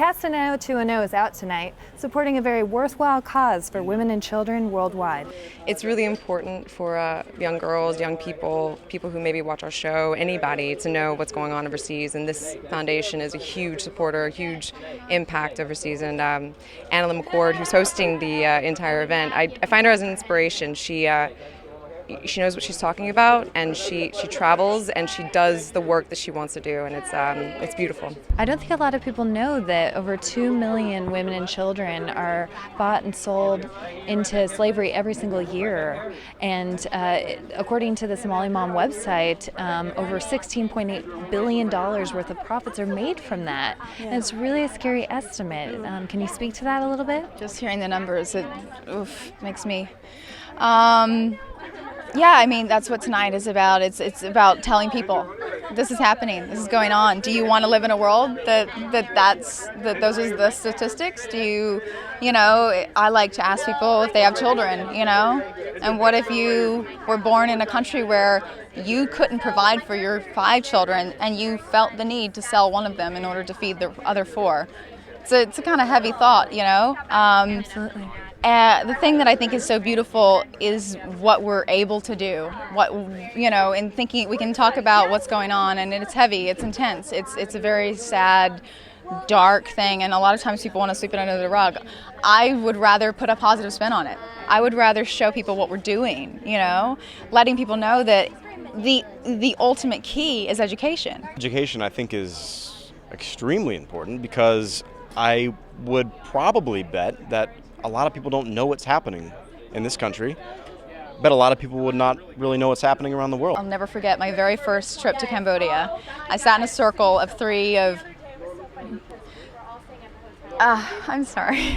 Castaneo 2.0 is out tonight, supporting a very worthwhile cause for women and children worldwide. It's really important for young girls, young people, people who maybe watch our show, anybody, to know what's going on overseas. And this foundation is a huge supporter, a huge impact overseas. And AnnaLynne McCord, who's hosting the entire event, I find her as an inspiration. She knows what she's talking about, and she travels and she does the work that she wants to do, and it's beautiful. I don't think a lot of people know that over 2 million women and children are bought and sold into slavery every single year. And according to the Somaly Mam website, over $16.8 billion worth of profits are made from that. Yeah. And it's really a scary estimate. Can you speak to that a little bit? Just hearing the numbers, it makes me... Yeah, I mean, that's what tonight is about. It's about telling people this is happening, this is going on. Do you want to live in a world that those are the statistics? I like to ask people if they have children, and what if you were born in a country where you couldn't provide for your 5 children and you felt the need to sell one of them in order to feed the other 4? It's a kind of heavy thought, Absolutely. The thing that I think is so beautiful is what we're able to do. In thinking we can talk about what's going on, and it's heavy, it's intense, it's a very sad, dark thing, and a lot of times people want to sweep it under the rug. I would rather put a positive spin on it. I would rather show people what we're doing, letting people know that the ultimate key is education. Education, I think, is extremely important, because I would probably bet that a lot of people don't know what's happening in this country. Bet a lot of people would not really know what's happening around the world. I'll never forget my very first trip to Cambodia. I sat in a circle of 3 of... I'm sorry.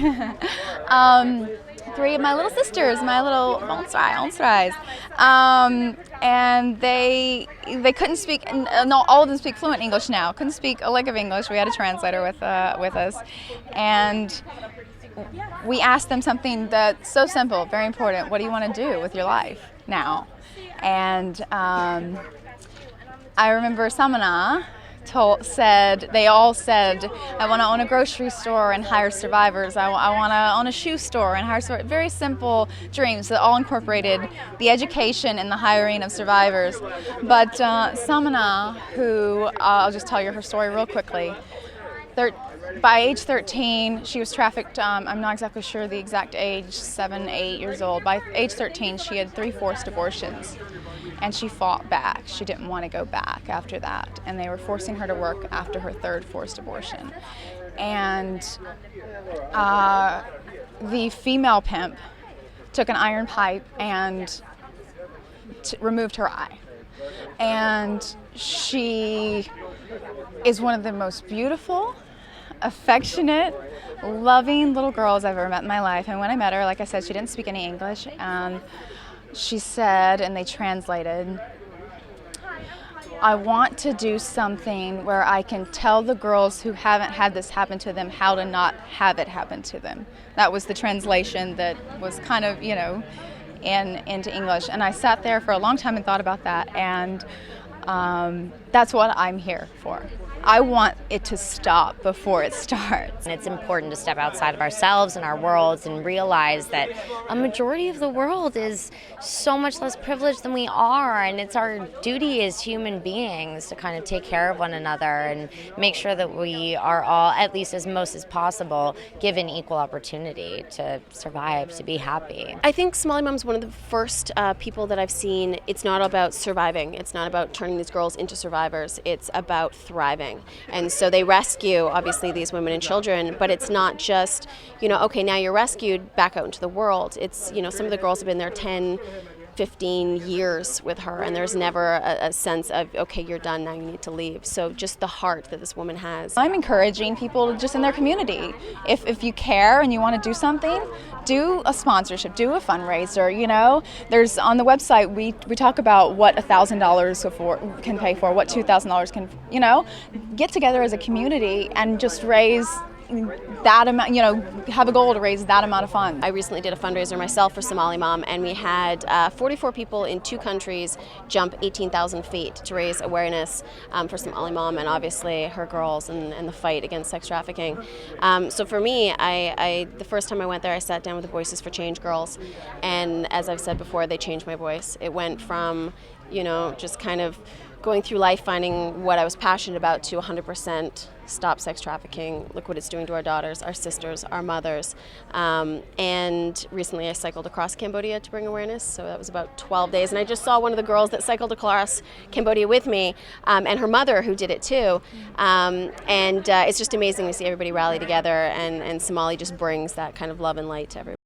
3 of my little sisters, my little Onstrais. And they couldn't speak, no, all of them speak fluent English now. Couldn't speak a lick of English. We had a translator with us. And we asked them something that's so simple, very important. What do you want to do with your life now? And I remember Samana they all said, I want to own a grocery store and hire survivors. I want to own a shoe store and hire survivors. Very simple dreams that all incorporated the education and the hiring of survivors. But Samana, who, I'll just tell you her story real quickly. By age 13, she was trafficked. I'm not exactly sure the exact age, 7, 8 years old. By age 13, she had 3 forced abortions, and she fought back. She didn't want to go back after that, and they were forcing her to work after her 3rd forced abortion. And the female pimp took an iron pipe and removed her eye. And she is one of the most beautiful, affectionate, loving little girls I've ever met in my life. And when I met her, like I said, she didn't speak any English. And she said, and they translated, I want to do something where I can tell the girls who haven't had this happen to them how to not have it happen to them. That was the translation that was kind of, into English. And I sat there for a long time and thought about that. And that's what I'm here for. I want it to stop before it starts. And it's important to step outside of ourselves and our worlds and realize that a majority of the world is so much less privileged than we are, and it's our duty as human beings to kind of take care of one another and make sure that we are all, at least as most as possible, given equal opportunity to survive, to be happy. I think Somaly Mam's one of the first people that I've seen. It's not about surviving. It's not about turning these girls into survivors. It's about thriving. And so they rescue, obviously, these women and children, but it's not just, okay, now you're rescued, back out into the world. It's, some of the girls have been there 10, 15 years with her, and there's never a sense of, okay, you're done, now you need to leave. So just the heart that this woman has. I'm encouraging people just in their community. If you care and you want to do something, do a sponsorship, do a fundraiser, There's, on the website, we talk about what $1,000 can pay for, what $2,000 can, get together as a community and just raise that amount, have a goal to raise that amount of funds. I recently did a fundraiser myself for Somaly Mam, and we had 44 people in 2 countries jump 18,000 feet to raise awareness for Somaly Mam and obviously her girls and the fight against sex trafficking. So for me, the first time I went there, I sat down with the Voices for Change girls, and as I've said before, they changed my voice. It went from, just kind of going through life finding what I was passionate about to 100% stop sex trafficking. Look what it's doing to our daughters, our sisters, our mothers. And recently I cycled across Cambodia to bring awareness, so that was about 12 days. And I just saw one of the girls that cycled across Cambodia with me, and her mother who did it too. And it's just amazing to see everybody rally together, and Somaly just brings that kind of love and light to everybody.